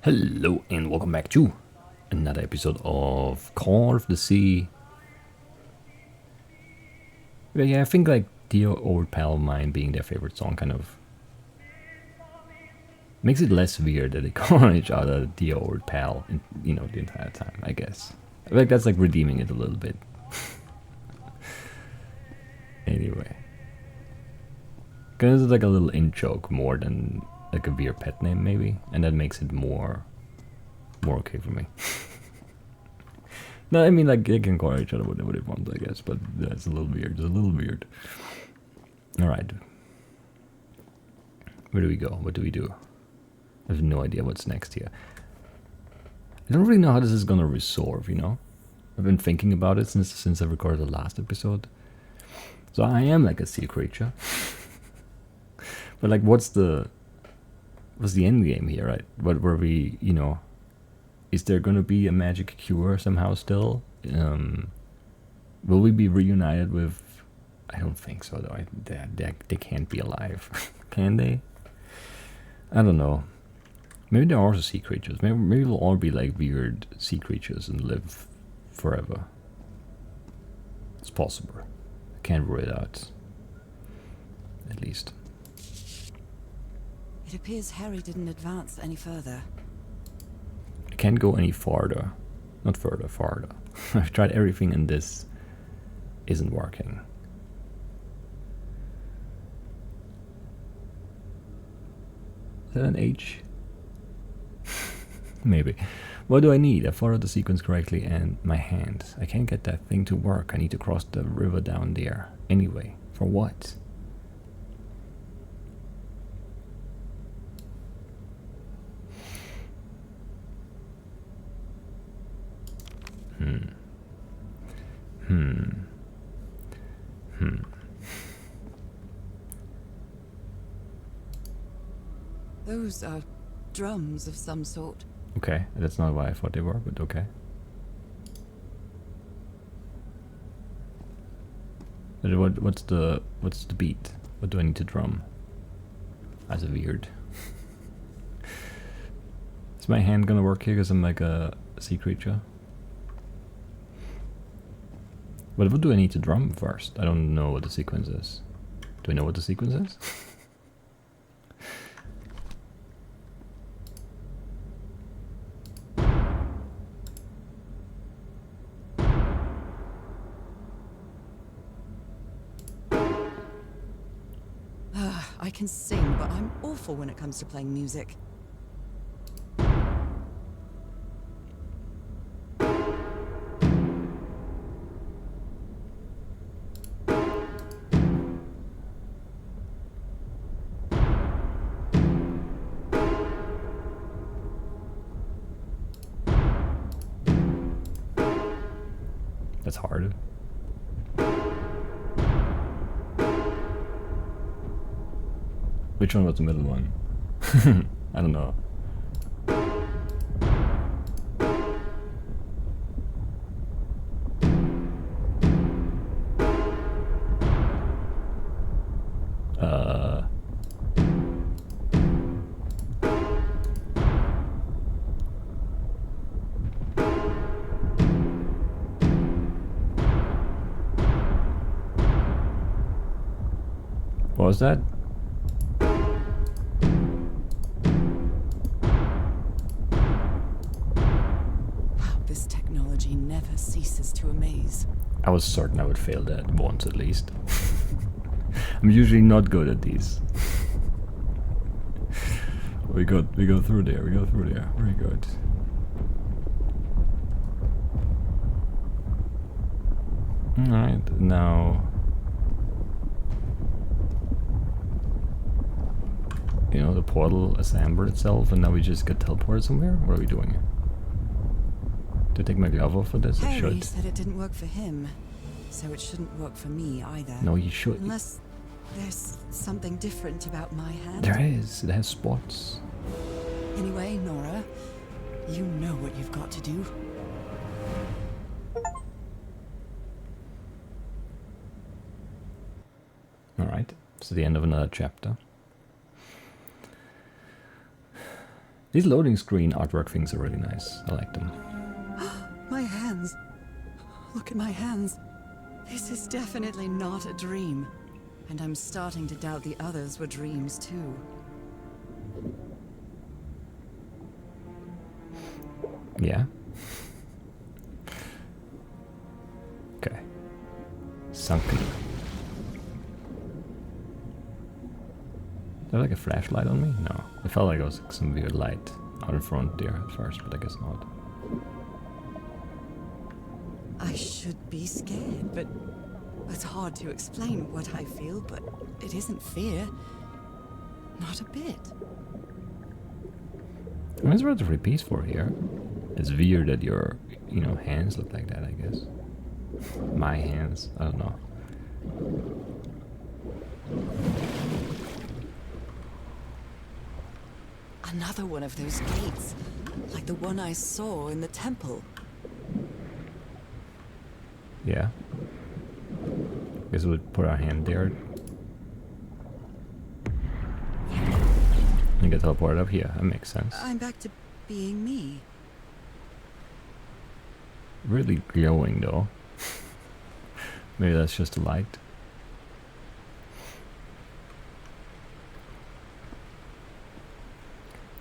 Hello and welcome back to another episode of Call of the Sea. Yeah, I think like Dear Old Pal of Mine being their favorite song kind of makes it less weird that they call each other Dear Old Pal, the entire time, I guess. I feel like that's like redeeming it a little bit. Anyway. Because it's like a little in-joke more than like a weird pet name maybe, and that makes it more okay for me. No, I mean like they can call each other whatever they want, I guess, but that's a little weird. It's a little weird. All right. Where do we go? What do we do? I have no idea what's next here. I don't really know how this is gonna resolve. I've been thinking about it since I recorded the last episode. So I am like a sea creature, but like, what's the end game here, right? What were we, is there going to be a magic cure somehow still? Will we be reunited with... I don't think so, though. They can't be alive. Can they? I don't know. Maybe they're also sea creatures. Maybe we'll all be like weird sea creatures and live forever. It's possible. I can't rule it out. At least. It appears Harry didn't advance any further. I can't go any farther. Not further, farther. I've tried everything and this isn't working. Is that an H? Maybe. What do I need? I followed the sequence correctly and my hand. I can't get that thing to work. I need to cross the river down there. Anyway, for what? Those are drums of some sort. Okay, that's not what I thought they were, but okay. But what's the beat? What do I need to drum? That's weird. Is my hand gonna work here because I'm like a sea creature? But what do I need to drum first? I don't know what the sequence is. Do I know what the sequence is? I can sing, but I'm awful when it comes to playing music. That's hard. Which one was the middle one? I don't know. What was that? This technology never ceases to amaze. I was certain I would fail that once at least. I'm usually not good at these. We go through there. Very good. All right, now. The portal assembled itself, and now we just get teleported somewhere. What are we doing? To take my glove off for this? It Harry should. said it didn't work for him, so it shouldn't work for me either. No, you should. Unless there's something different about my hand. There is. It has spots. Anyway, Norah, you know what you've got to do. Alright, so the end of another chapter. These loading screen artwork things are really nice. I like them. My hands. Look at my hands. This is definitely not a dream. And I'm starting to doubt the others were dreams too. Yeah. Okay. Sunken. Is there like a flashlight on me? No. It felt like it was like some weird light out in front there at first, but I guess not. I should be scared, but it's hard to explain what I feel, but it isn't fear. Not a bit. I mean, it's relatively peaceful here. It's weird that your, hands look like that, I guess. My hands, I don't know. Another one of those gates, like the one I saw in the temple. Yeah. Guess we'll put our hand there. And get teleported up here. That makes sense. I'm back to being me. Really glowing though. Maybe that's just a light.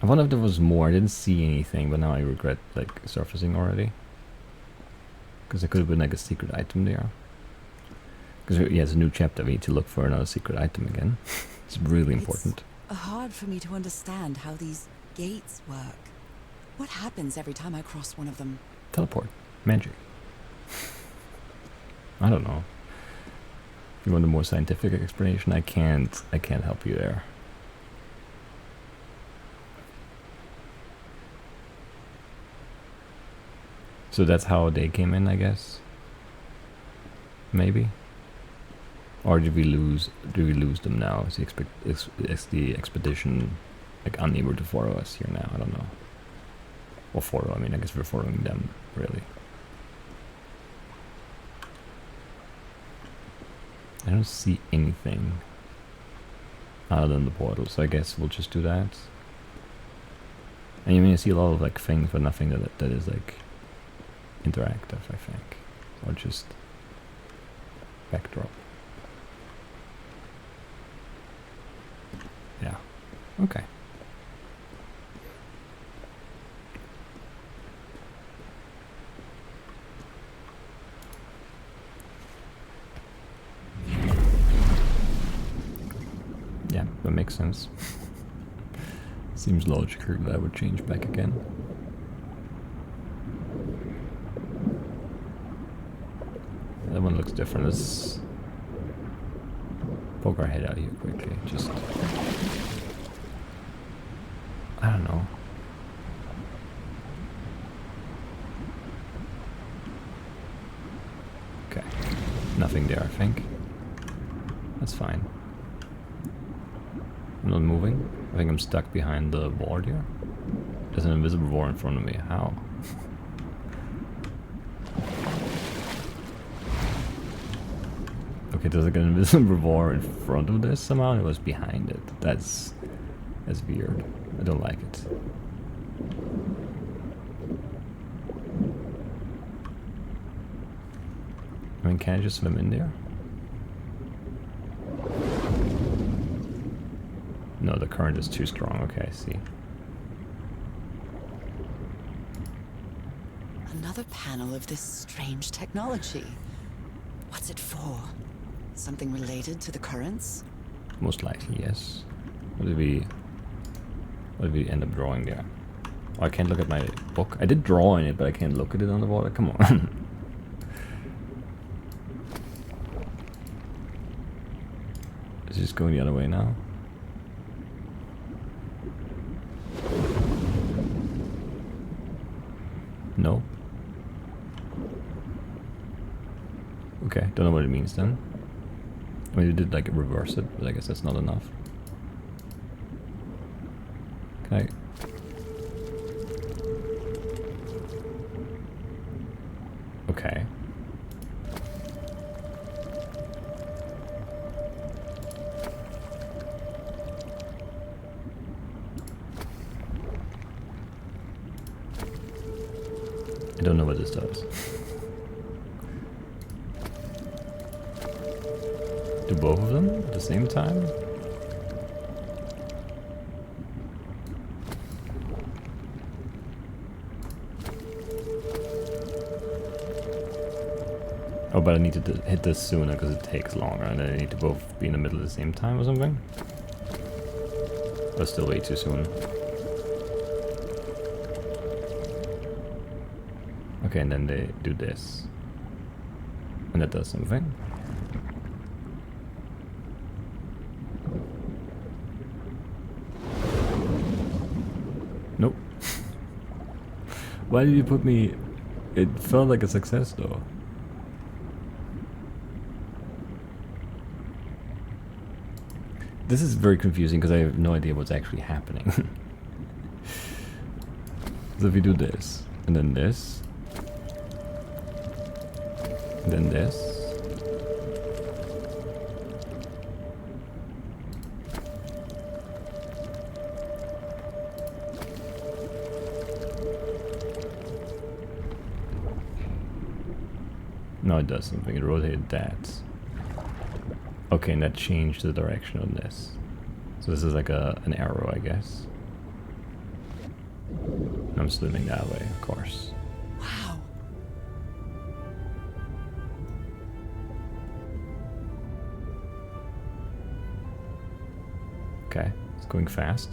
I wonder if there was more. I didn't see anything, but now I regret like surfacing already. Because there could have been like a secret item there. Because yeah, it's a new chapter. We need to look for another secret item again. It's really important. It's hard for me to understand how these gates work. What happens every time I cross one of them? Teleport. Magic. I don't know. If you want a more scientific explanation, I can't help you there. So that's how they came in, I guess. Maybe. Or did we lose them now? Is the expedition like unable to follow us here now? I don't know. Or follow, I mean, I guess we're following them, really. I don't see anything other than the portal, so I guess we'll just do that. And you mean I see a lot of like things, but nothing that is like interactive, I think. Or just backdrop. Yeah. Okay. Yeah, that makes sense. Seems logical that I would change back again. That one looks different. Let's poke our head out here quickly. Just, I don't know. Okay, nothing there, I think. That's fine. I'm not moving. I think I'm stuck behind the wall here. There's an invisible wall in front of me. How? Okay, there's like an invisible wall in front of this somehow, and it was behind it. That's weird. I don't like it. I mean, can I just swim in there? No, the current is too strong. Okay, I see. Another panel of this strange technology. What's it for? Something related to the currents? Most likely, yes. What did we end up drawing there? Oh, I can't look at my book. I did draw in it, but I can't look at it on the water. Come on. Is it just going the other way now? No. Okay, don't know what it means then. I mean, you did like reverse it, but I guess that's not enough. Can I? Okay. I don't know what this does. Do both of them at the same time? Oh, but I need to hit this sooner because it takes longer, and then I need to both be in the middle at the same time or something? Or still way too soon? Okay, and then they do this. And that does something. Nope. Why did you put me... It felt like a success though. This is very confusing because I have no idea what's actually happening. So if we do this, and then this, and then this. No, it does something. It rotated that. Okay, and that changed the direction on this. So this is like an arrow, I guess. I'm swimming that way, of course. Wow. Okay, it's going fast.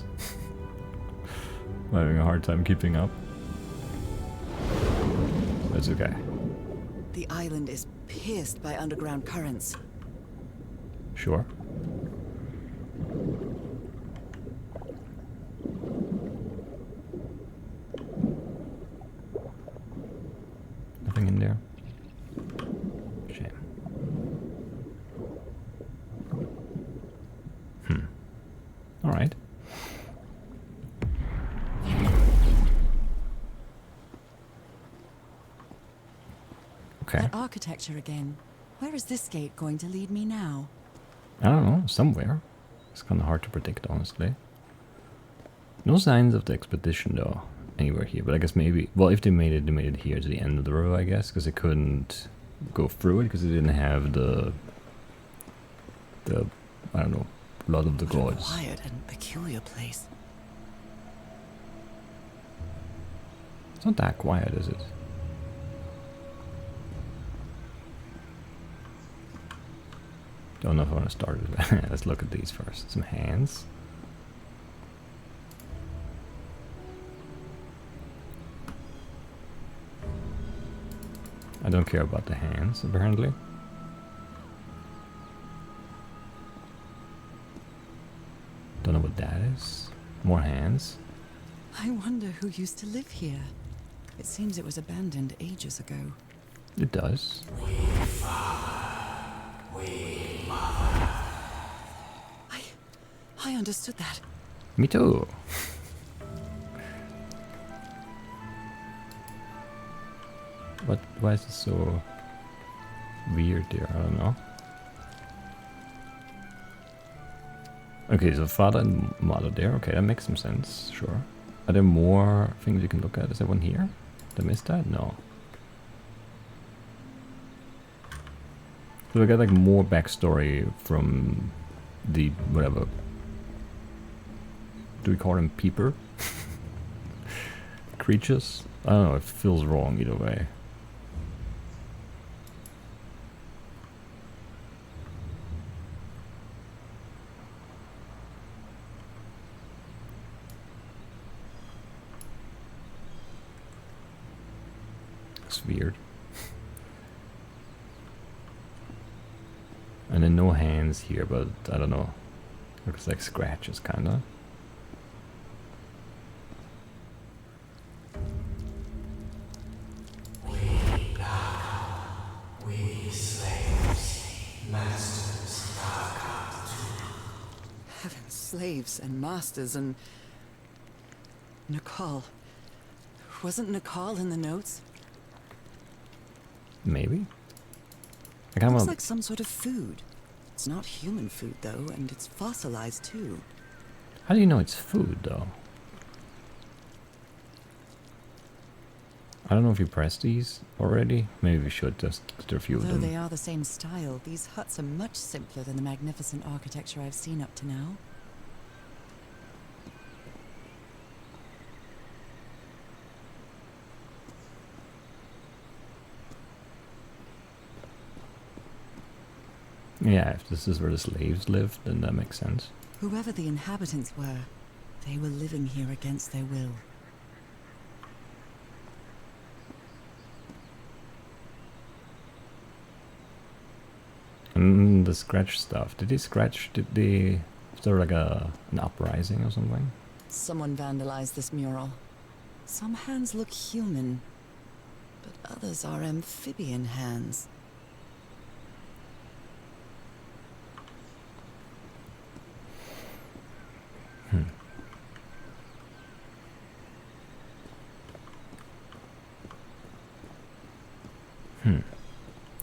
I'm having a hard time keeping up. That's okay. The island is pierced by underground currents. Sure. Nothing in there. Shame. All right. Okay. That architecture again. Where is this gate going to lead me now? I don't know, somewhere. It's kind of hard to predict, honestly. No signs of the expedition, though, anywhere here. But I guess maybe... Well, if they made it here to the end of the row, I guess. Because they couldn't go through it, because they didn't have the... I don't know, Blood of the What a Gods. quiet and peculiar place. It's not that quiet, is it? Don't know if I want to start with that. Let's look at these first. Some hands. I don't care about the hands, apparently. Don't know what that is. More hands. I wonder who used to live here. It seems it was abandoned ages ago. It does. I understood that. Me too. What? Why is it so weird there? I don't know. Okay, so father and mother there. Okay, that makes some sense. Sure. Are there more things you can look at? Is there one here? Did I miss that? No. So we got like more backstory from the whatever. Do we call them peeper? Creatures? I don't know, it feels wrong either way. It's weird. And then no hands here, but I don't know. Looks like scratches, kinda. Slaves and masters and... Nicole. Wasn't Nicole in the notes? Maybe? I kind Looks of like some sort of food. It's not human food, though, and it's fossilized, too. How do you know it's food, though? I don't know if you pressed these already. Maybe we should, just 'cause there are a few of Though them. they are the same style, these huts are much simpler than the magnificent architecture I've seen up to now. Yeah, if this is where the slaves lived, then that makes sense. Whoever the inhabitants were, they were living here against their will. And the scratch stuff. Did they scratch? Did they... Was there like an uprising or something? Someone vandalized this mural. Some hands look human, but others are amphibian hands.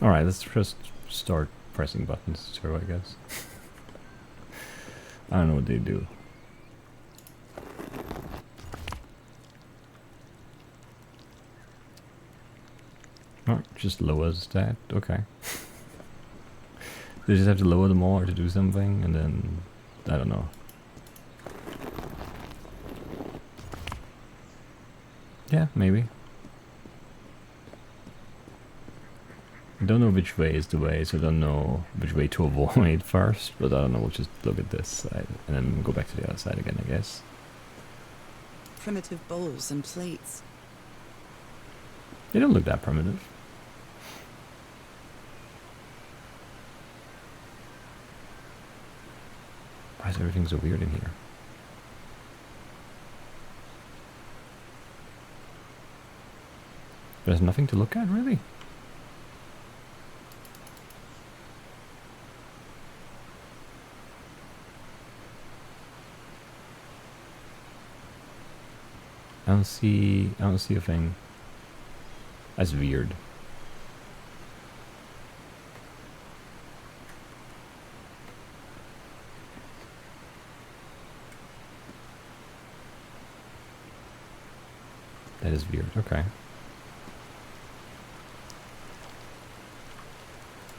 Alright, let's just start pressing buttons too, I guess. I don't know what they do. Oh, just lowers that. Okay. They just have to lower them more to do something, and then... I don't know. Yeah, maybe. I don't know which way is the way, so I don't know which way to avoid first, but I don't know, we'll just look at this side, and then go back to the other side again, I guess. Primitive bowls and plates. They don't look that primitive. Why is everything so weird in here? There's nothing to look at, really? I don't see a thing. That's weird. That is weird, okay.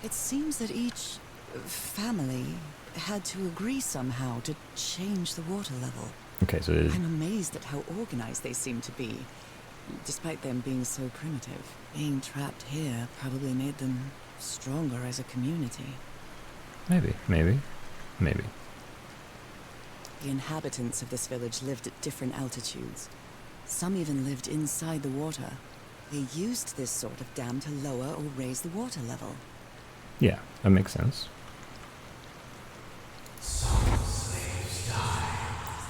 It seems that each family had to agree somehow to change the water level. Okay, so it is... I'm amazed at how organized they seem to be, despite them being so primitive. Being trapped here probably made them stronger as a community. Maybe. The inhabitants of this village lived at different altitudes. Some even lived inside the water. They used this sort of dam to lower or raise the water level. Yeah, that makes sense. Some slaves died.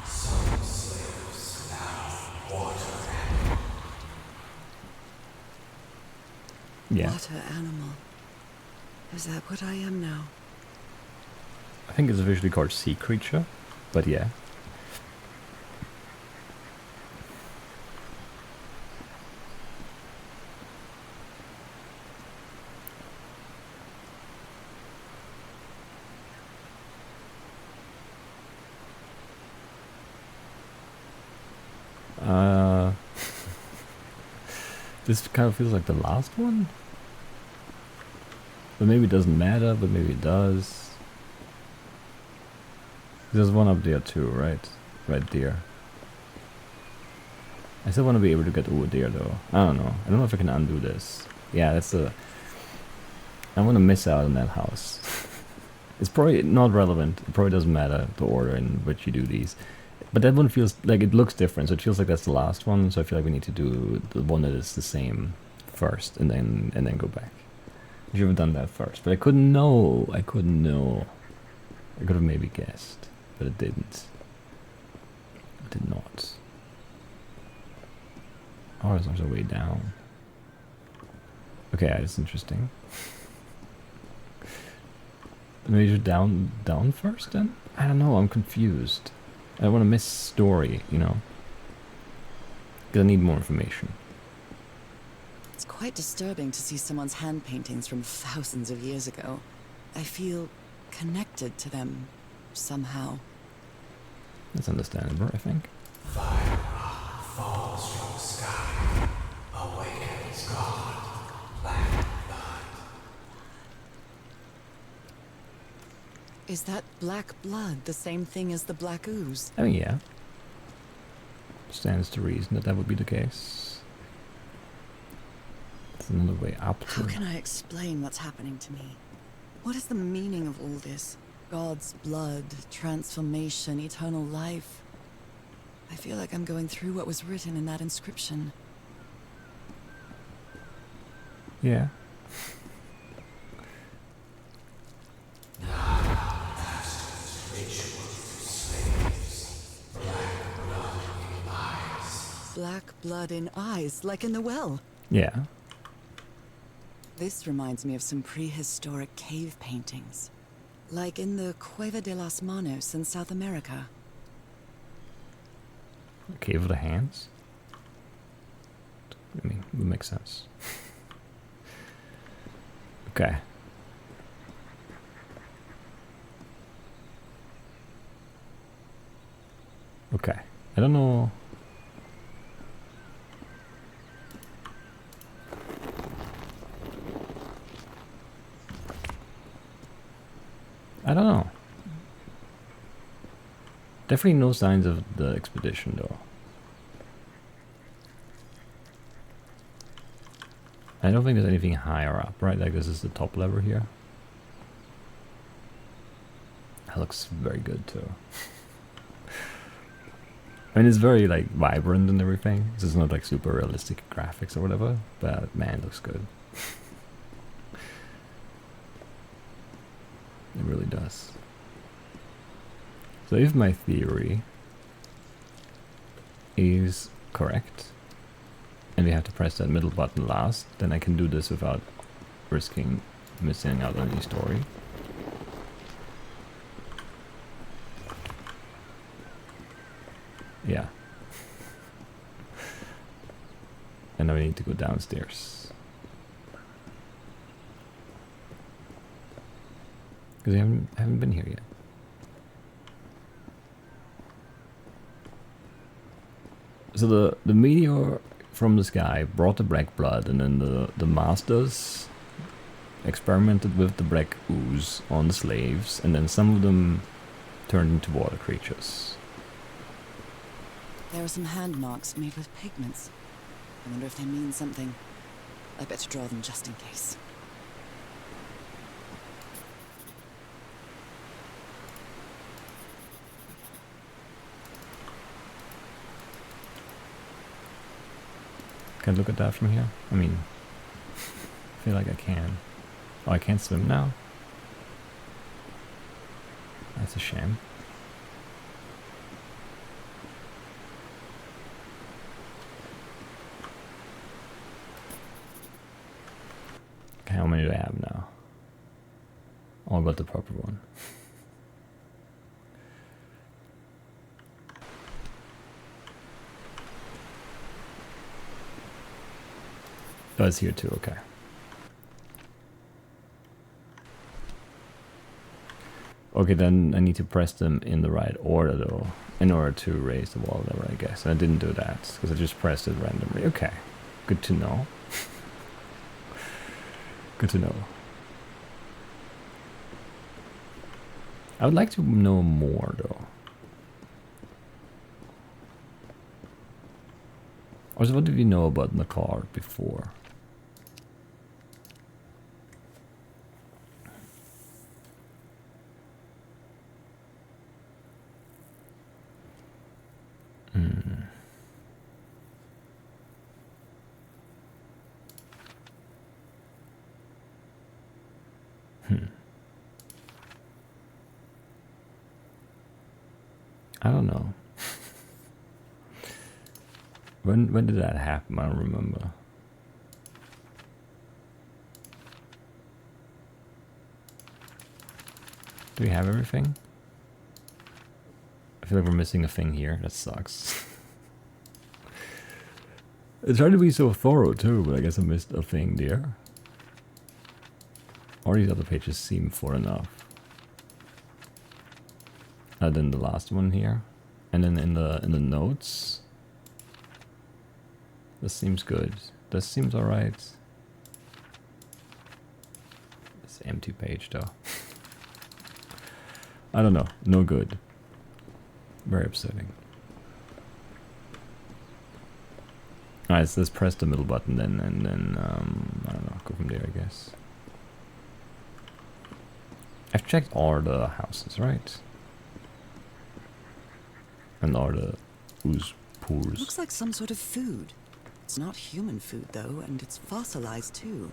Some slaves now water. Yeah. Water animal. Is that what I am now? I think it's officially called sea creature, but yeah. This kind of feels like the last one. But maybe it doesn't matter, but maybe it does. There's one up there too, right? Right there. I still want to be able to get over there though. I don't know. I don't know if I can undo this. Yeah, that's the... I want to miss out on that house. It's probably not relevant. It probably doesn't matter the order in which you do these. But that one feels like it looks different, so it feels like that's the last one. So I feel like we need to do the one that is the same first, and then go back. I should have done that first, but I couldn't know. I could have maybe guessed, but it didn't. It did not. Oh, there's a way down. Okay, that's interesting. Maybe down first then? I don't know, I'm confused. I don't want to miss story, you know? Because I need more information. It's quite disturbing to see someone's hand paintings from thousands of years ago. I feel connected to them somehow. That's understandable, I think. Fire falls from the sky, awaken Is that black blood the same thing as the black ooze? I mean, yeah. Stands to reason that that would be the case. There's another way up to... How can I explain what's happening to me? What is the meaning of all this? God's blood, transformation, eternal life. I feel like I'm going through what was written in that inscription. Yeah. Black blood in eyes, like in the well. Yeah. This reminds me of some prehistoric cave paintings. Like in the Cueva de las Manos in South America. Cave of the Hands? I mean, it would make sense. Okay. Okay. I don't know. I don't know. Definitely no signs of the expedition though. I don't think there's anything higher up, right? Like this is the top lever here. That looks very good too. I mean, it's very like vibrant and everything. This is not like super realistic graphics or whatever, but man, it looks good. It really does. So if my theory is correct, and we have to press that middle button last, then I can do this without risking missing out on any story. Yeah. And now we need to go downstairs. Because I haven't been here yet. So the meteor from the sky brought the black blood, and then the masters experimented with the black ooze on the slaves, and then some of them turned into water creatures. There are some hand marks made with pigments. I wonder if they mean something. I better draw them just in case. Can I look at that from here? I mean, I feel like I can. Oh, I can't swim now? That's a shame. Okay, how many do I have now? All but the proper one. Oh, it's here too, okay. Okay, then I need to press them in the right order though, in order to raise the wall lever, I guess. And I didn't do that, because I just pressed it randomly. Okay, good to know. Good to know. I would like to know more though. Also, what did we know about the car before? I don't know. When did that happen? I don't remember. Do we have everything? I feel like we're missing a thing here. That sucks. I tried to be so thorough too, but I guess I missed a thing there. All these other pages seem full enough. Other than the last one here. And then in the notes. This seems good. This seems alright. This empty page though. I don't know. No good. Very upsetting. Alright, so let's press the middle button then, and then, I don't know, go from there, I guess. I've checked all the houses, right? And all the ooze pores. Looks like some sort of food. It's not human food, though, and it's fossilized, too.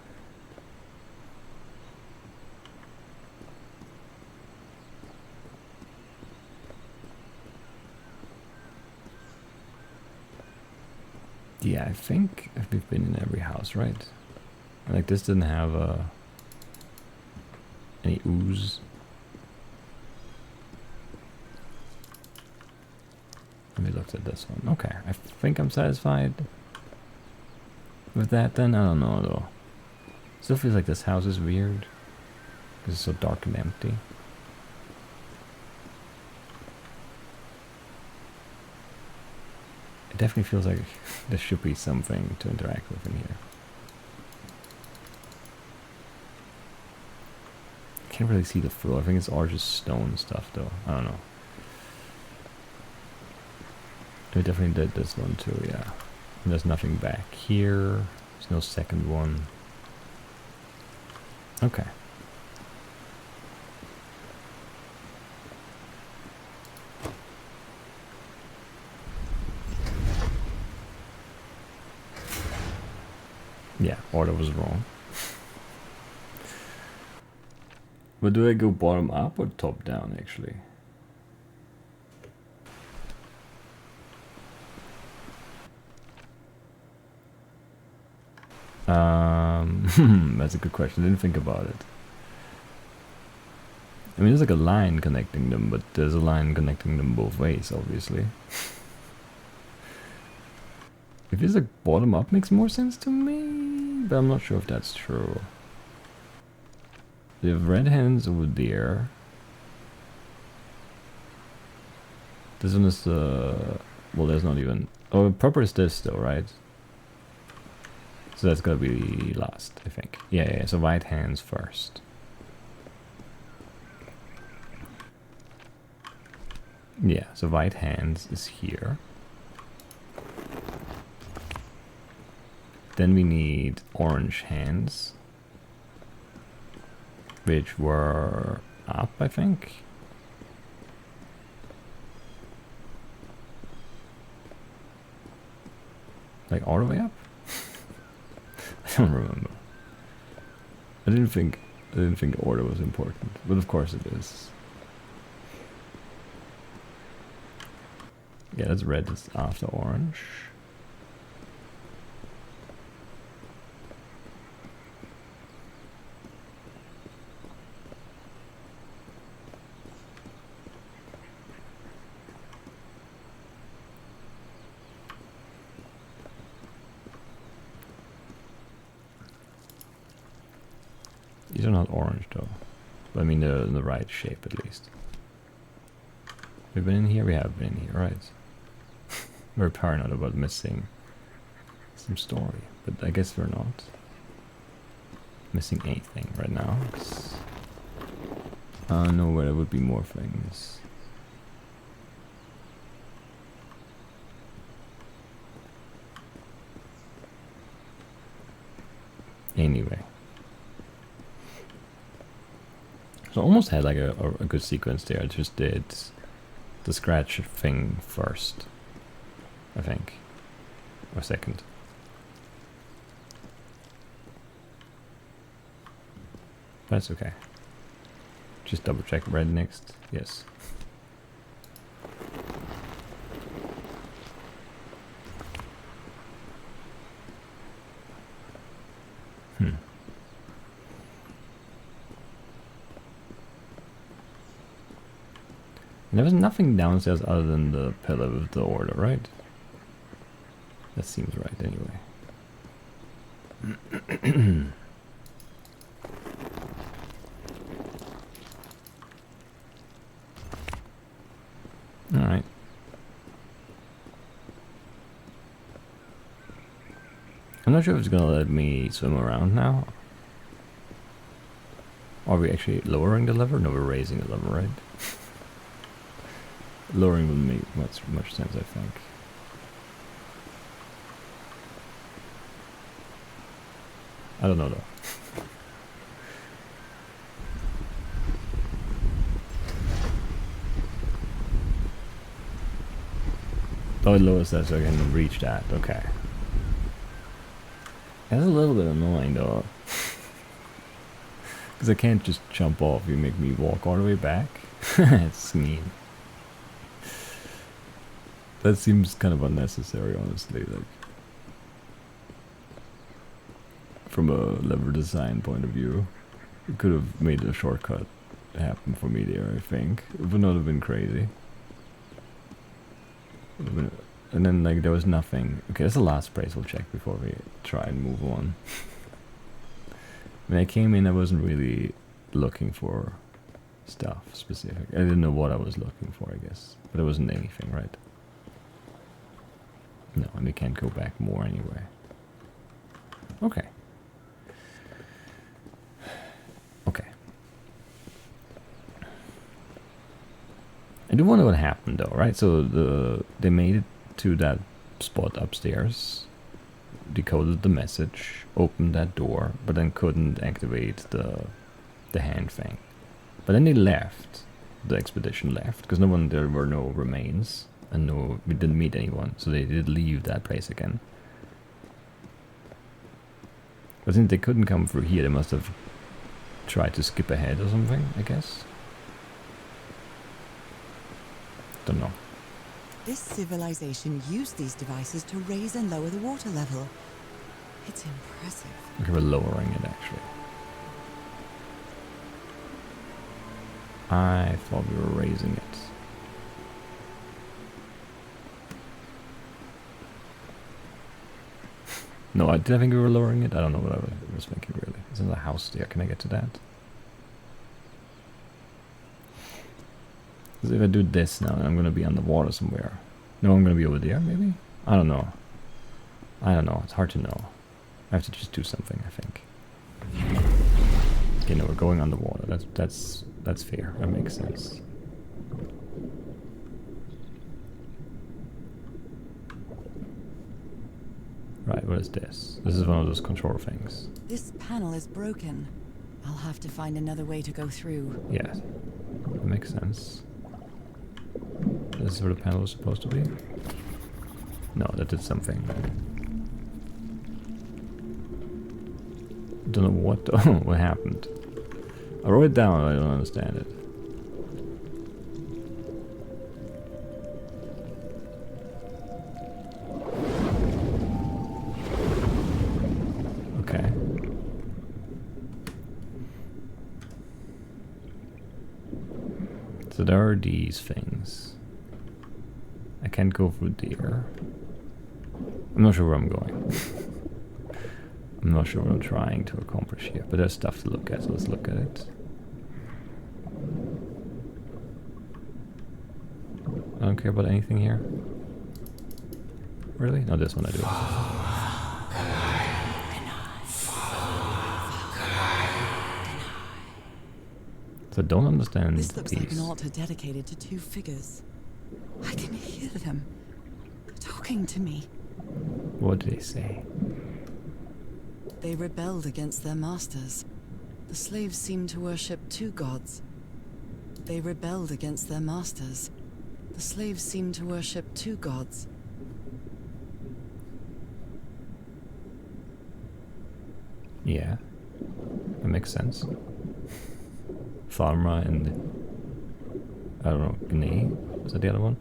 Yeah, I think we've been in every house, right? Like, this didn't have any ooze. Let me look at this one. Okay, I think I'm satisfied with that then. I don't know though. Still feels like this house is weird. Because it's so dark and empty. It definitely feels like there should be something to interact with in here. I can't really see the floor. I think it's all just stone stuff though. I don't know. We definitely did this one too, yeah. And there's nothing back here. There's no second one. Okay. Yeah, order was wrong. But do I go bottom up or top down actually? That's a good question. I didn't think about it. I mean, there's like a line connecting them, but there's a line connecting them both ways, obviously. If it's like bottom up makes more sense to me, but I'm not sure if that's true. They have red hands over there. This one is the... well, there's not even... oh, purple is this though, right? So that's gonna be last, I think. Yeah, so white hands first. Yeah, so white hands is here. Then we need orange hands, which were up, I think. Like all the way up? I don't remember. I didn't think order was important, but of course it is. Yeah, that's red is after orange. These are not orange though. But I mean they're in the right shape at least. We've been in here? We have been in here, right? We're paranoid about missing some story, but I guess we're not missing anything right now. I know where there would be more things. Anyway. So I almost had like a good sequence there. I just did the scratch thing first, I think, or second. That's okay. Just double check red next. Yes. And there was nothing downstairs other than the pillar with the order, right? That seems right anyway. Alright. I'm not sure if it's gonna let me swim around now. Are we actually lowering the lever? No, we're raising the lever, right? Lowering would make much sense, I think. I don't know though. Oh, it lowers that so I can reach that. Okay. That's a little bit annoying though. Because I can't just jump off. You make me walk all the way back. It's mean. That seems kind of unnecessary, honestly. Like, from a level design point of view, it could have made a shortcut happen for me there. I think it would not have been crazy. And then like there was nothing. Okay, that's the last place we'll check before we try and move on. When I came in, I wasn't really looking for stuff specific. I didn't know what I was looking for, I guess. But it wasn't anything, right? No, and we can't go back more anyway. Okay. Okay. I do wonder what happened though, right? So they made it to that spot upstairs, decoded the message, opened that door, but then couldn't activate the hand thing. But then they left. The expedition left because there were no remains, and we didn't meet anyone, so they did leave that place again. But since they couldn't come through here, they must have tried to skip ahead or something, I guess. Don't know. This civilization used these devices to raise and lower the water level. It's impressive. Okay, we're lowering it actually. I thought we were raising it. No, did I think we were lowering it? I don't know what I was thinking really. Isn't the house there? Can I get to that? Because if I do this now, I'm going to be underwater somewhere. No, I'm going to be over there, maybe? I don't know. I don't know. It's hard to know. I have to just do something, I think. Okay, no, we're going underwater. That's fair. That makes sense. Right, what is this? This is one of those control things. This panel is broken. I'll have to find another way to go through. Yes, that makes sense. This is where the panel was supposed to be? No, that did something. Don't know what. Oh, what happened? I wrote it down. I don't understand it. Okay. So there are these things. I can't go through there. I'm not sure where I'm going. I'm not sure what I'm trying to accomplish here, but there's stuff to look at, so let's look at it. I don't care about anything here. Really? No, this one I do. So I don't understand This looks these. like an altar dedicated to two figures. I can hear them talking to me. What did they say? They rebelled against their masters. The slaves seemed to worship two gods. They rebelled against their masters. The slaves seemed to worship two gods. Yeah, that makes sense. Farma and I don't know, Gnei? Is that the other one?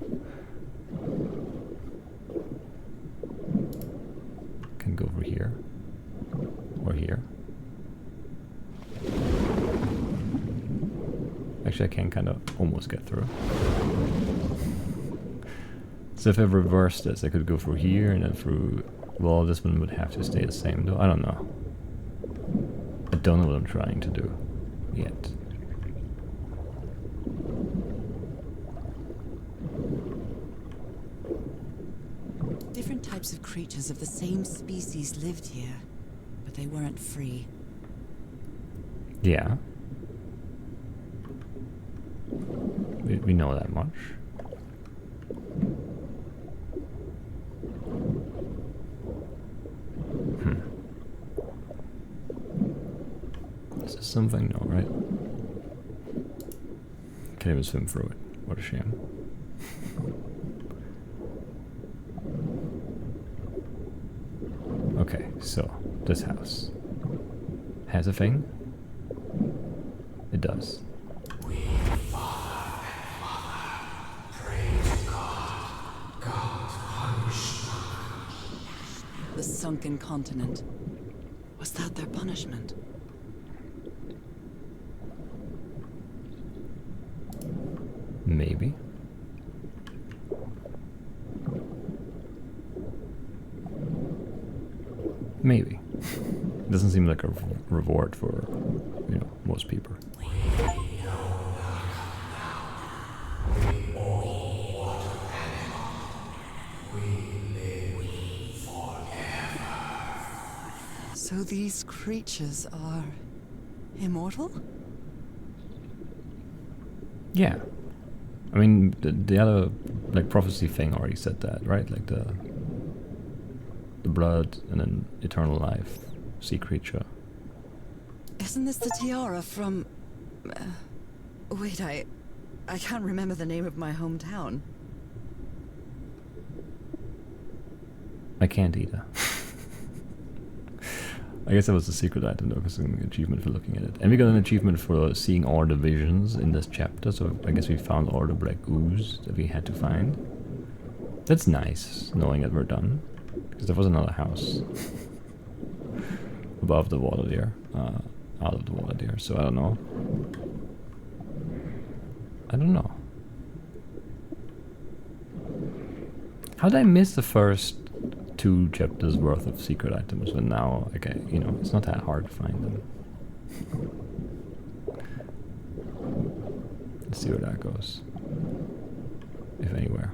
Can go over here. Or here. Actually, I can kind of almost get through. So if I reverse this, I could go through here and then through... Well, this one would have to stay the same though. I don't know. I don't know what I'm trying to do yet. Different types of creatures of the same species lived here, but they weren't free. Yeah. We know that much. something? No, right? Can't even swim through it. What a shame. Okay, so this house has a thing. It does. We, Father and Mother, pray to God. God punish not. The sunken continent. Was that their punishment? Maybe. Maybe. It doesn't seem like a reward for, you know, most people. So these creatures are immortal? Yeah. I mean, the other, like, prophecy thing already said that, right? Like the blood and then eternal life, sea creature. Isn't this the tiara from... wait, I can't remember the name of my hometown. I can't either. I guess that was a secret item though, because we got an achievement for looking at it. And we got an achievement for seeing all the visions in this chapter, so I guess we found all the black ooze that we had to find. That's nice, knowing that we're done. Because there was another house above the water there, out of the water there, so I don't know. I don't know. How did I miss the first 2 chapters worth of secret items when now, okay, you know, it's not that hard to find them. Let's see where that goes. If anywhere.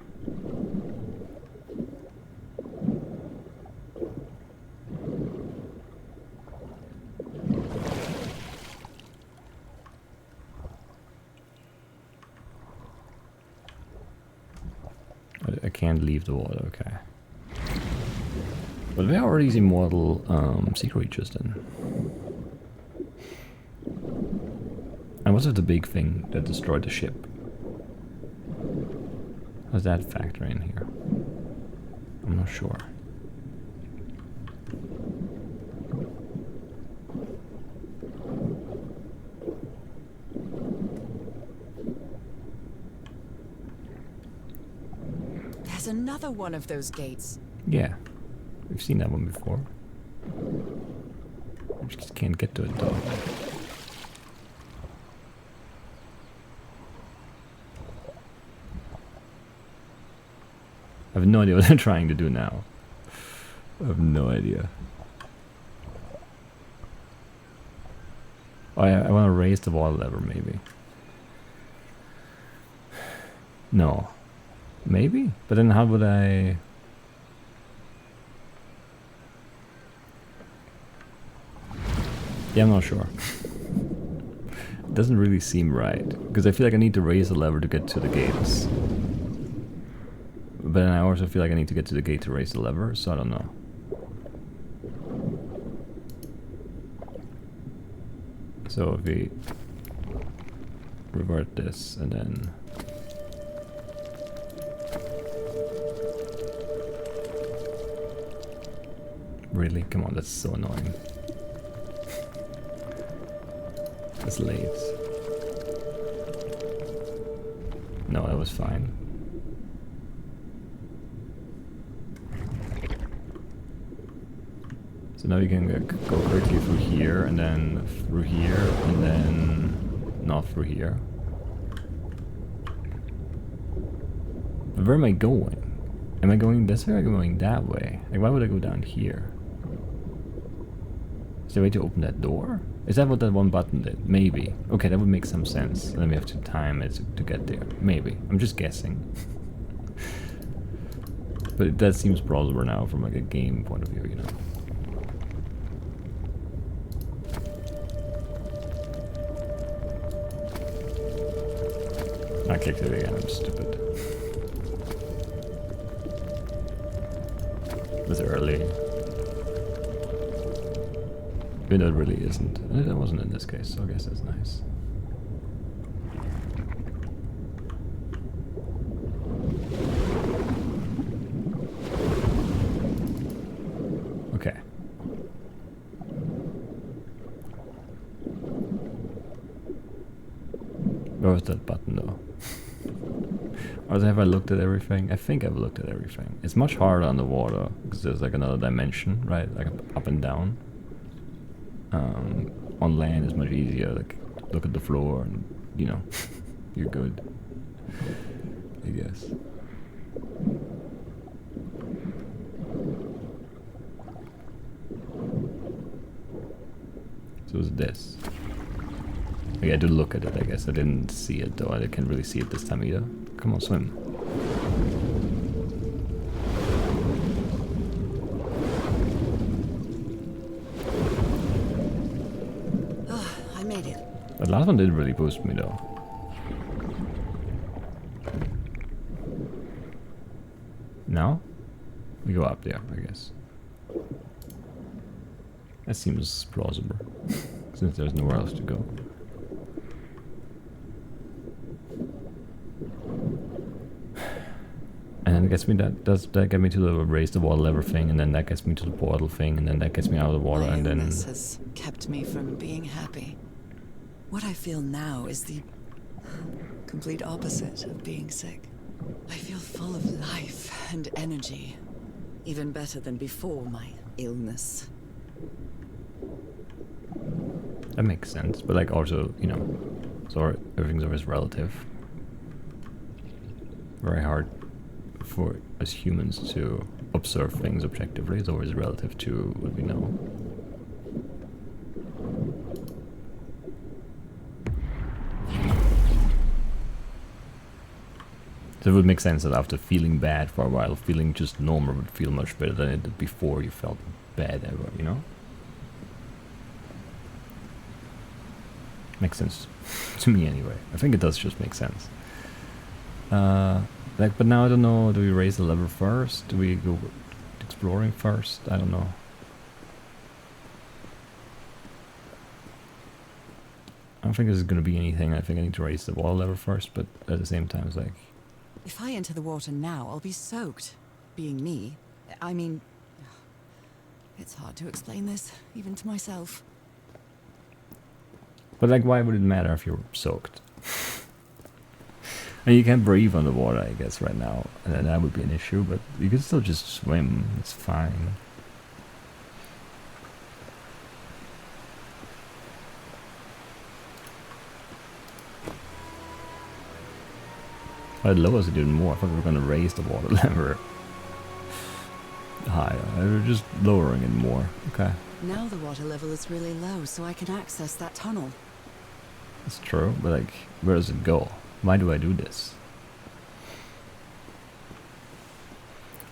I can't leave the water, okay. But where are these immortal sea creatures then? And what's with the big thing that destroyed the ship? How does that factor in here? I'm not sure. There's another one of those gates. Yeah, we've seen that one before. We just can't get to it though. I have no idea what they're trying to do now. I have no idea. Oh, I want to raise the water level, maybe. No. Maybe? But then how would I... Yeah, I'm not sure. It doesn't really seem right. Because I feel like I need to raise the lever to get to the gates. But then I also feel like I need to get to the gate to raise the lever, so I don't know. So if we revert this and then... Really? Come on, that's so annoying. That's late. No, that was fine. So now you can go quickly through here, and then through here, and then not through here. But where am I going? Am I going this way or am I going that way? Like, why would I go down here? Is there a way to open that door? Is that what that one button did? Maybe. Okay, that would make some sense. And then we have to time it to get there. Maybe. I'm just guessing. But that seems plausible now from like a game point of view, you know. I clicked it again, I'm stupid. It was early. Even though it really isn't. And it wasn't in this case, so I guess that's nice. Okay. Where was that button though? Or have I looked at everything? I think I've looked at everything. It's much harder underwater because there's like another dimension, right? Like up and down. On land it's much easier. Like look at the floor and you know you're good. I guess. So it's this. Okay, I do look at it, I guess. I didn't see it though. I can't really see it this time either. Come on, swim. Oh, I made it. That last one didn't really boost me though. Now? We go up there, I guess. That seems plausible. Since there's nowhere else to go. And then it gets me that get me to the raise the water level thing, and then that gets me to the portal thing, and then that gets me out of the water, My and then illness has kept me from being happy. What I feel now is the complete opposite of being sick. I feel full of life and energy, even better than before my illness. that makes sense. But like also, you know, so everything's always relative. Very hard for us humans to observe things objectively. It's always relative to what we know. So it would make sense that after feeling bad for a while, feeling just normal would feel much better than it did before you felt bad ever, you know? Makes sense to me anyway. I think it does just make sense. But now I don't know, do we raise the level first? Do we go exploring first? I don't know. I don't think this is going to be anything. I think I need to raise the water level first, but at the same time it's like... If I enter the water now, I'll be soaked. Being me, I mean... It's hard to explain this, even to myself. But like, why would it matter if you're soaked? And you can't breathe underwater, I guess, right now. And then that would be an issue, but you can still just swim. It's fine. It lowers it even more. I thought we were going to raise the water level higher. We're just lowering it more. Okay. Now the water level is really low, so I can access that tunnel. That's true, but like, where does it go? Why do I do this?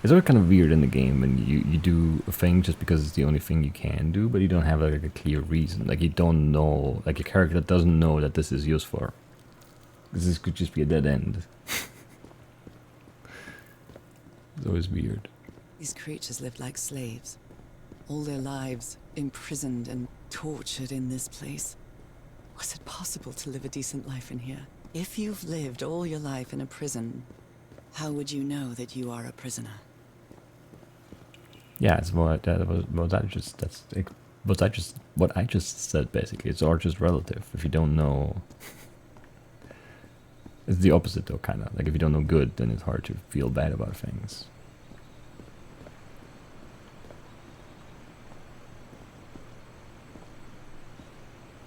It's always kind of weird in the game when you do a thing just because it's the only thing you can do, but you don't have like a clear reason. Like you don't know, like your character doesn't know that this is useful. This could just be a dead end. It's always weird. These creatures lived like slaves. All their lives imprisoned and tortured in this place. Was it possible to live a decent life in here? If you've lived all your life in a prison, how would you know that you are a prisoner? Yeah, it's what I just said basically. It's all just relative. If you don't know, it's the opposite though, kind of. Like if you don't know good, then it's hard to feel bad about things.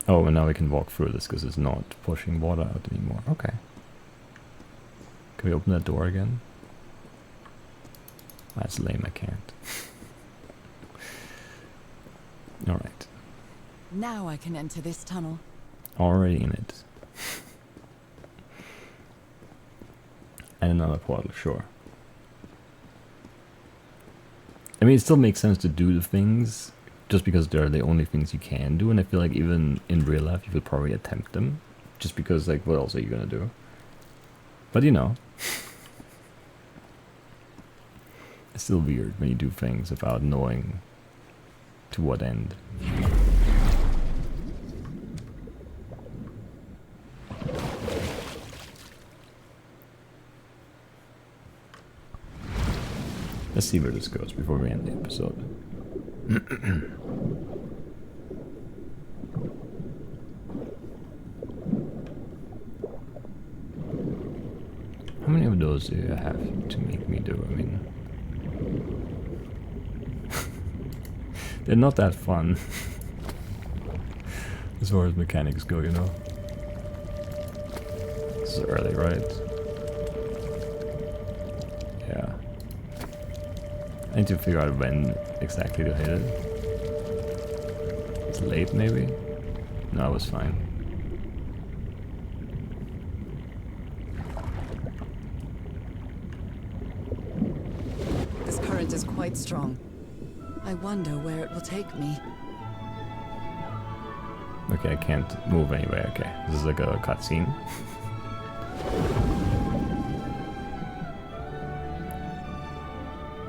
Oh, and now we can walk through this because it's not pushing water out anymore. Okay. Can we open that door again? That's lame, I can't. Alright. Now I can enter this tunnel. Already in it. And another portal, sure. I mean, it still makes sense to do the things just because they're the only things you can do, and I feel like even in real life you would probably attempt them. Just because, like, what else are you gonna do? But you know. It's still weird when you do things without knowing to what end. Let's see where this goes before we end the episode. How many of those do you have to make me do? I mean, they're not that fun as far as mechanics go, you know. This is early, right? Yeah. I need to figure out when exactly to hit it. It's late, maybe? No, it was fine. This current is quite strong. I wonder where it will take me. Okay, I can't move anywhere. Okay, this is like a cutscene.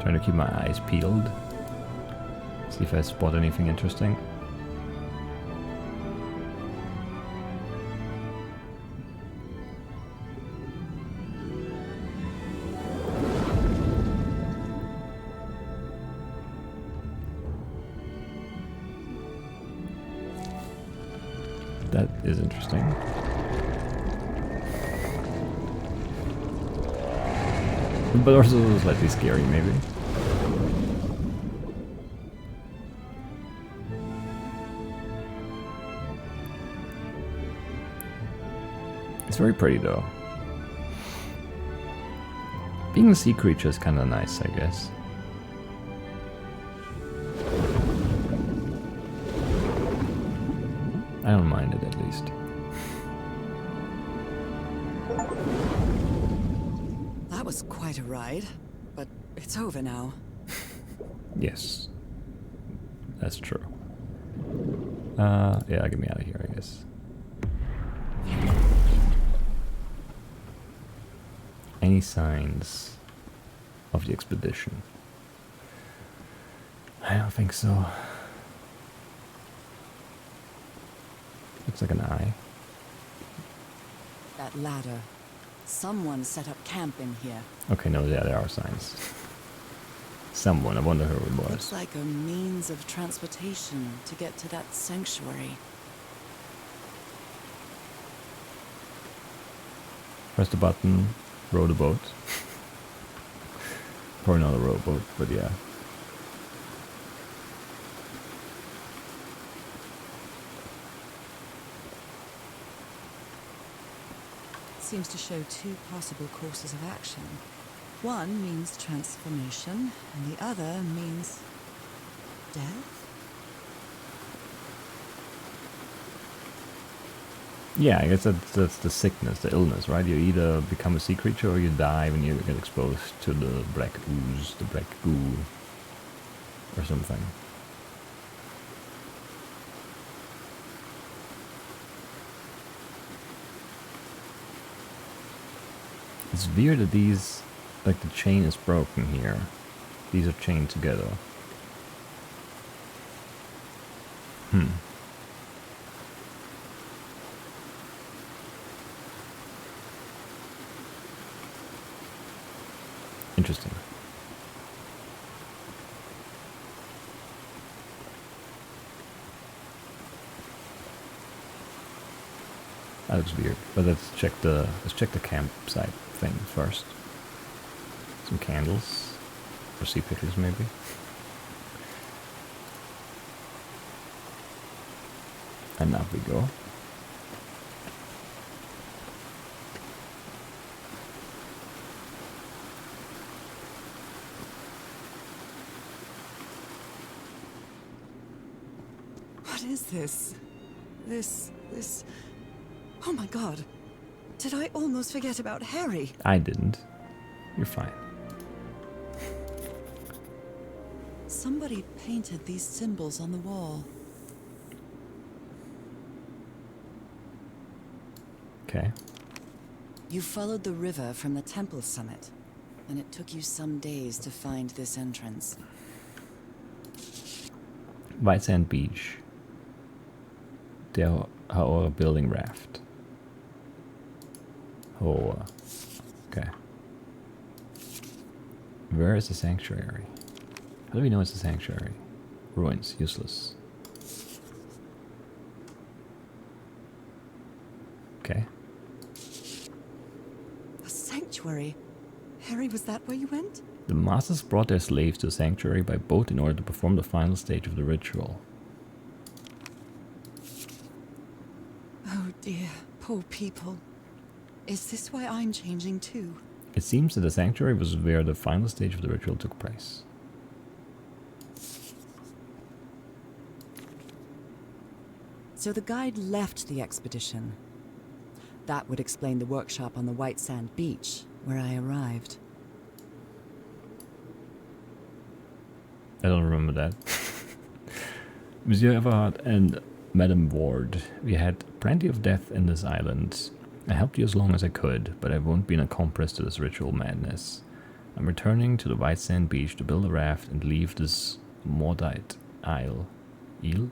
Trying to keep my eyes peeled. See if I spot anything interesting. That is interesting. But also slightly scary, maybe. It's very pretty, though. Being a sea creature is kind of nice, I guess. I don't mind it, at least. That was quite a ride, but it's over now. Yes. That's true. Yeah, get me out of here, I guess. Any signs of the expedition? I don't think so. Looks like an eye. That ladder. Someone set up camp in here. Okay, no, yeah, there are signs. Someone, I wonder who it was. Looks like a means of transportation to get to that sanctuary. Press the button, row the boat. Probably not a rowboat, but yeah. Seems to show two possible courses of action. One means transformation, and the other means death? Yeah, I guess that's the sickness, the illness, right? You either become a sea creature or you die when you get exposed to the black ooze, the black goo, or something. It's weird that these, like the chain is broken here. These are chained together. Interesting. That looks weird. But let's check the campsite thing first. Some candles. Or sea pickers maybe. And up we go. What is this? This... Oh my god. Did I almost forget about Harry? I didn't. You're fine. Somebody painted these symbols on the wall. Okay. You followed the river from the temple summit, and it took you some days to find this entrance. White Sand Beach. Der Haora building raft. Oh, okay. Where is the sanctuary? How do we know it's a sanctuary? Ruins, useless. Okay. A sanctuary? Harry, was that where you went? The masters brought their slaves to a sanctuary by boat in order to perform the final stage of the ritual. Oh dear, poor people. Is this why I'm changing too? It seems that the sanctuary was where the final stage of the ritual took place. So the guide left the expedition. That would explain the workshop on the white sand beach, where I arrived. I don't remember that. Monsieur Everhard and Madame Ward, we had plenty of death in this island. I helped you as long as I could, but I won't be an accomplice to this ritual madness. I'm returning to the white sand beach to build a raft and leave this maudite isle. Eel?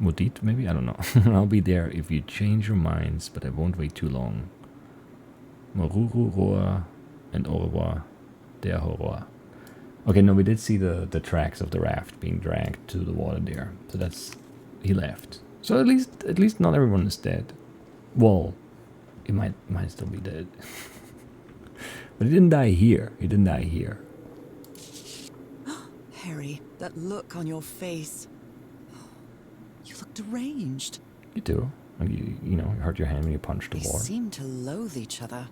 Maudite, maybe? I don't know. I'll be there if you change your minds, but I won't wait too long. Maruru, Roa, and au revoir, der Horror. Okay, no, we did see the tracks of the raft being dragged to the water there. So that's... he left. So at least not everyone is dead. Well, he might still be dead. But he didn't die here. He didn't die here. Harry, that look on your face. You look deranged. You do. And you know, you hurt your hand when you punched the They wall. seem to loathe each other.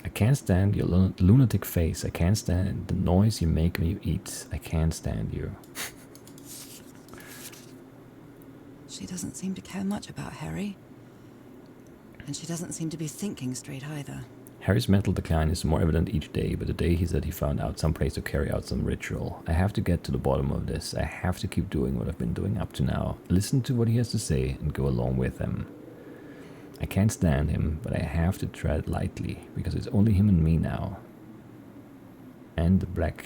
I can't stand your lunatic face. I can't stand the noise you make when you eat. I can't stand you. She doesn't seem to care much about Harry. And she doesn't seem to be thinking straight either. Harry's mental decline is more evident each day, but today he said he found out some place to carry out some ritual. I have to get to the bottom of this. I have to keep doing what I've been doing up to now. Listen to what he has to say and go along with him. I can't stand him, but I have to tread lightly, because it's only him and me now. And the black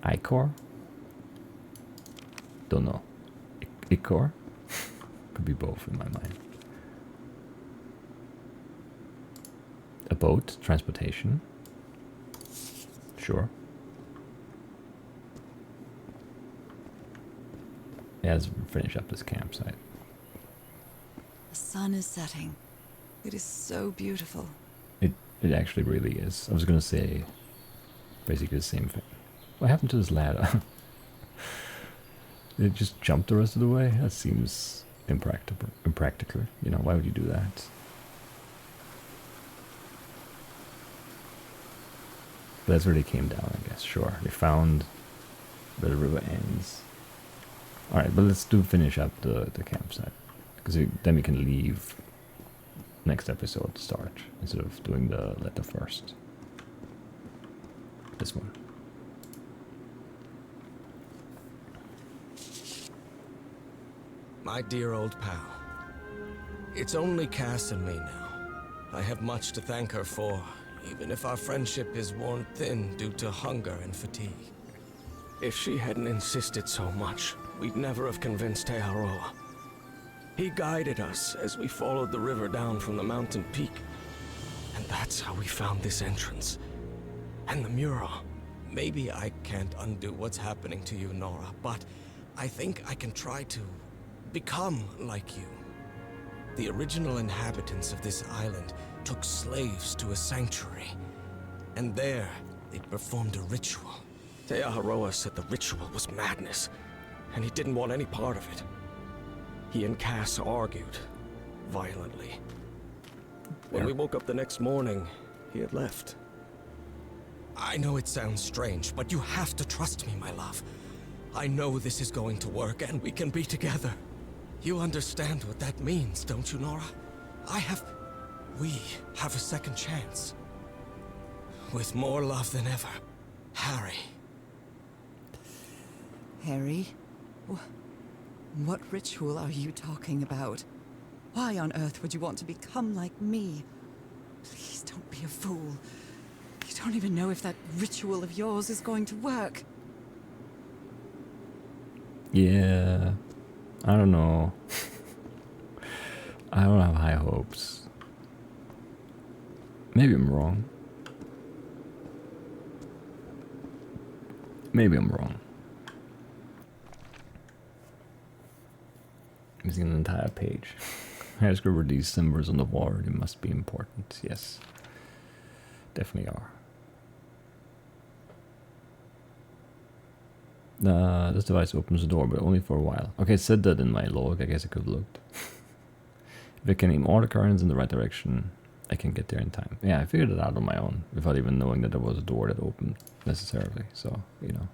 Ichor? Don't know. Ichor? Could be both in my mind. A boat, transportation. Sure. Yeah, let's finish up this campsite. The sun is setting. It is so beautiful. It actually really is. I was gonna say basically the same thing. What happened to this ladder? Did it just jump the rest of the way? That seems impractical. You know, why would you do that? But that's where they came down, I guess. Sure. They found where the river ends. Alright, but let's finish up the campsite. Because then we can leave next episode to start, instead of doing the letter first. This one. My dear old pal. It's only Cass and me now. I have much to thank her for, even if our friendship is worn thin due to hunger and fatigue. If she hadn't insisted so much, we'd never have convinced Aotearoa. He guided us as we followed the river down from the mountain peak. And that's how we found this entrance. And the mural. Maybe I can't undo what's happening to you, Norah, but I think I can try to become like you. The original inhabitants of this island took slaves to a sanctuary. And there, they performed a ritual. Aotearoa said the ritual was madness, and he didn't want any part of it. He and Cass argued, violently. When we woke up the next morning, he had left. I know it sounds strange, but you have to trust me, my love. I know this is going to work, and we can be together. You understand what that means, don't you, Norah? We have a second chance. With more love than ever, Harry. Harry? What ritual are you talking about? Why on earth would you want to become like me? Please don't be a fool. You don't even know if that ritual of yours is going to work. Yeah, I don't know. I don't have high hopes. Maybe I'm wrong. Maybe I'm wrong. Missing an entire page. I scribbled these symbols on the wall. They must be important. Yes. Definitely are. This device opens the door, but only for a while. Okay, it said that in my log. I guess I could have looked. If I can aim all the currents in the right direction, I can get there in time. Yeah, I figured it out on my own, without even knowing that there was a door that opened necessarily. So, you know.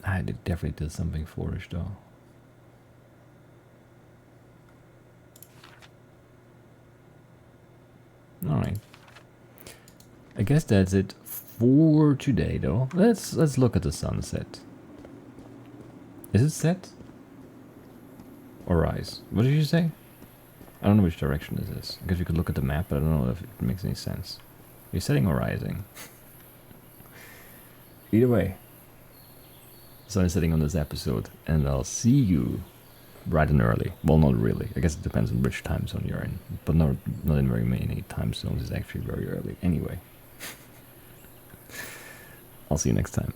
I definitely did something foolish though. Alright. I guess that's it for today though. Let's look at the sunset. Is it set? Or rise? What did you say? I don't know which direction this is. I guess you could look at the map, but I don't know if it makes any sense. You're setting or rising? Either way. So I'm setting on this episode, and I'll see you bright and early. Well, not really. I guess it depends on which time zone you're in. But not in very many time zones. It's actually very early. Anyway. I'll see you next time.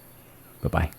Bye-bye.